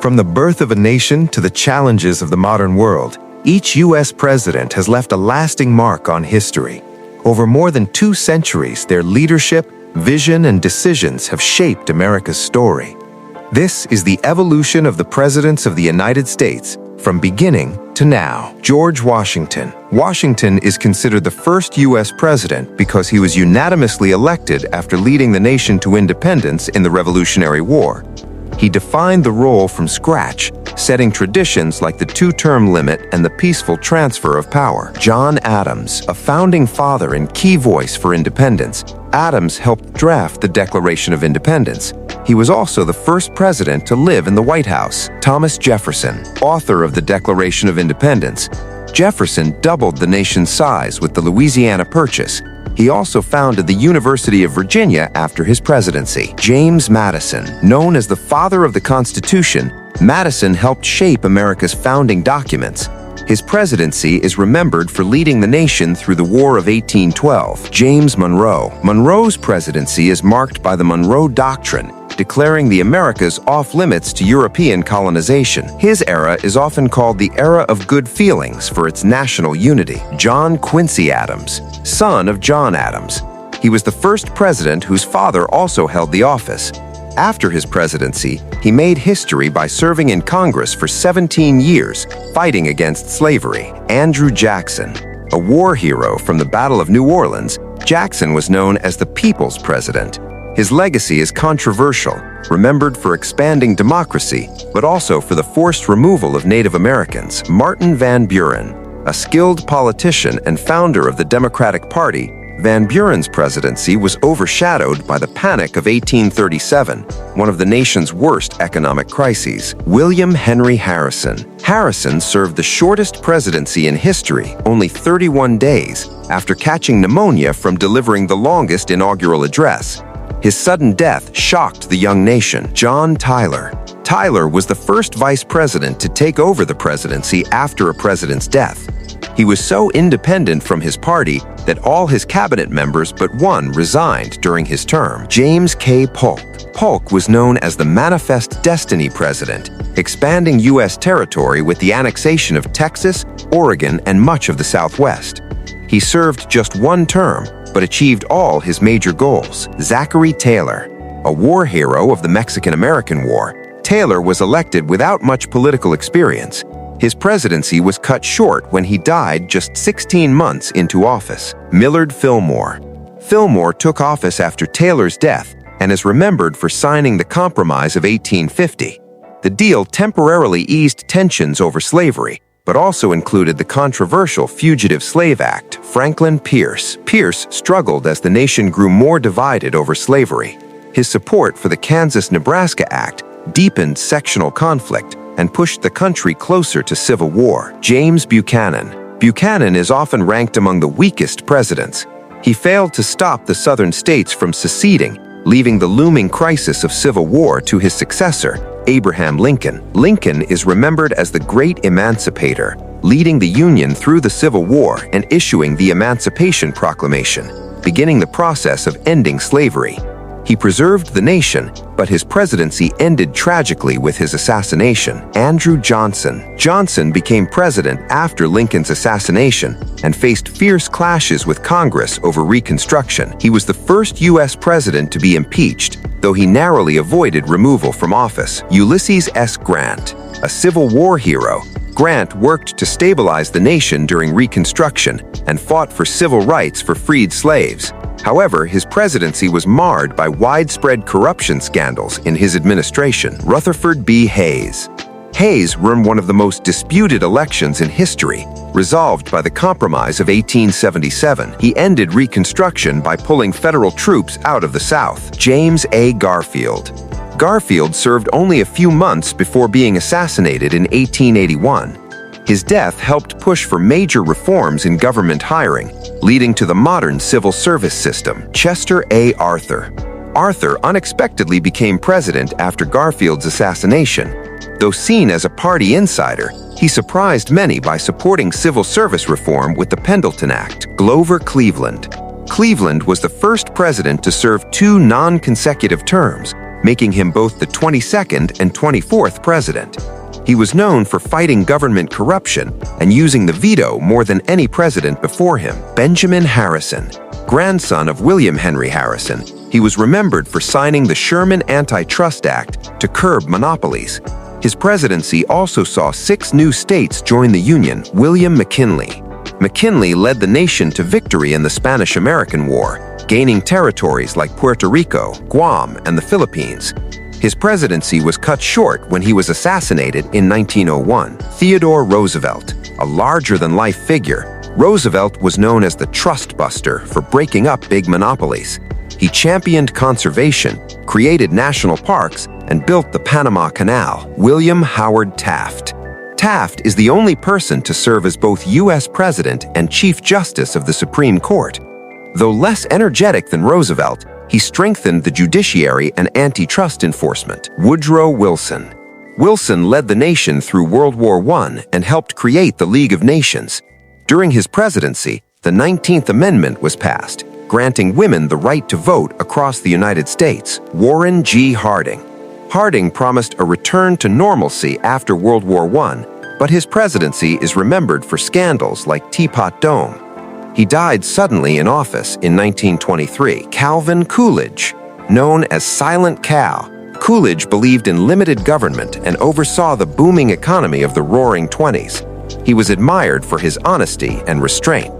From the birth of a nation to the challenges of the modern world, each U.S. president has left a lasting mark on history. Over more than 2 centuries, their leadership, vision, and decisions have shaped America's story. This is the evolution of the presidents of the United States, from beginning to now. George Washington. Washington is considered the first U.S. president because he was unanimously elected after leading the nation to independence in the Revolutionary War. He defined the role from scratch, setting traditions like the 2-term limit and the peaceful transfer of power. John Adams, a founding father and key voice for independence, Adams helped draft the Declaration of Independence. He was also the first president to live in the White House. Thomas Jefferson, author of the Declaration of Independence. Jefferson doubled the nation's size with the Louisiana Purchase. He also founded the University of Virginia after his presidency. James Madison, known as the father of the Constitution, Madison helped shape America's founding documents. His presidency is remembered for leading the nation through the War of 1812. James Monroe. Monroe's presidency is marked by the Monroe Doctrine, declaring the Americas off-limits to European colonization. His era is often called the Era of Good Feelings for its national unity. John Quincy Adams, son of John Adams. He was the first president whose father also held the office. After his presidency, he made history by serving in Congress for 17 years, fighting against slavery. Andrew Jackson, a war hero from the Battle of New Orleans, Jackson was known as the People's President. His legacy is controversial, remembered for expanding democracy, but also for the forced removal of Native Americans. Martin Van Buren, a skilled politician and founder of the Democratic Party, Van Buren's presidency was overshadowed by the Panic of 1837, one of the nation's worst economic crises. William Henry Harrison. Harrison served the shortest presidency in history, only 31 days, after catching pneumonia from delivering the longest inaugural address. His sudden death shocked the young nation. John Tyler. Tyler was the first vice president to take over the presidency after a president's death. He was so independent from his party that all his cabinet members but one resigned during his term. James K. Polk. Polk was known as the Manifest Destiny president, expanding U.S. territory with the annexation of Texas, Oregon, and much of the Southwest. He served just 1 term, but achieved all his major goals. Zachary Taylor, a war hero of the Mexican-American War. Taylor was elected without much political experience. His presidency was cut short when he died just 16 months into office. Millard Fillmore. Fillmore took office after Taylor's death and is remembered for signing the Compromise of 1850. The deal temporarily eased tensions over slavery, but also included the controversial Fugitive Slave Act. Franklin Pierce. Pierce struggled as the nation grew more divided over slavery. His support for the Kansas-Nebraska Act deepened sectional conflict and pushed the country closer to civil war. James Buchanan. Buchanan is often ranked among the weakest presidents. He failed to stop the southern states from seceding, leaving the looming crisis of civil war to his successor, Abraham Lincoln. Lincoln is remembered as the great emancipator, leading the Union through the Civil War and issuing the Emancipation Proclamation, beginning the process of ending slavery. He preserved the nation, but his presidency ended tragically with his assassination. Andrew Johnson. Johnson became president after Lincoln's assassination and faced fierce clashes with Congress over Reconstruction. He was the first U.S. president to be impeached, though he narrowly avoided removal from office. Ulysses S. Grant. A Civil War hero, Grant worked to stabilize the nation during Reconstruction and fought for civil rights for freed slaves. However, his presidency was marred by widespread corruption scandals in his administration. Rutherford B. Hayes. Hayes won one of the most disputed elections in history, resolved by the Compromise of 1877. He ended Reconstruction by pulling federal troops out of the South. James A. Garfield. Garfield served only a few months before being assassinated in 1881. His death helped push for major reforms in government hiring, leading to the modern civil service system. Chester A. Arthur. Arthur unexpectedly became president after Garfield's assassination. Though seen as a party insider, he surprised many by supporting civil service reform with the Pendleton Act. Grover Cleveland. Cleveland was the first president to serve 2 non-consecutive terms, making him both the 22nd and 24th president. He was known for fighting government corruption and using the veto more than any president before him. Benjamin Harrison, grandson of William Henry Harrison, he was remembered for signing the Sherman Antitrust Act to curb monopolies. His presidency also saw 6 new states join the Union. William McKinley. McKinley led the nation to victory in the Spanish-American War, gaining territories like Puerto Rico, Guam, and the Philippines. His presidency was cut short when he was assassinated in 1901. Theodore Roosevelt, a larger-than-life figure, Roosevelt was known as the trust buster for breaking up big monopolies. He championed conservation, created national parks, and built the Panama Canal. William Howard Taft. Taft is the only person to serve as both U.S. President and Chief Justice of the Supreme Court. Though less energetic than Roosevelt, he strengthened the judiciary and antitrust enforcement. Woodrow Wilson. Wilson led the nation through World War I and helped create the League of Nations. During his presidency, the 19th Amendment was passed, granting women the right to vote across the United States. Warren G. Harding. Harding promised a return to normalcy after World War I, but his presidency is remembered for scandals like Teapot Dome. He died suddenly in office in 1923. Calvin Coolidge. Known as Silent Cal, Coolidge believed in limited government and oversaw the booming economy of the Roaring '20s. He was admired for his honesty and restraint.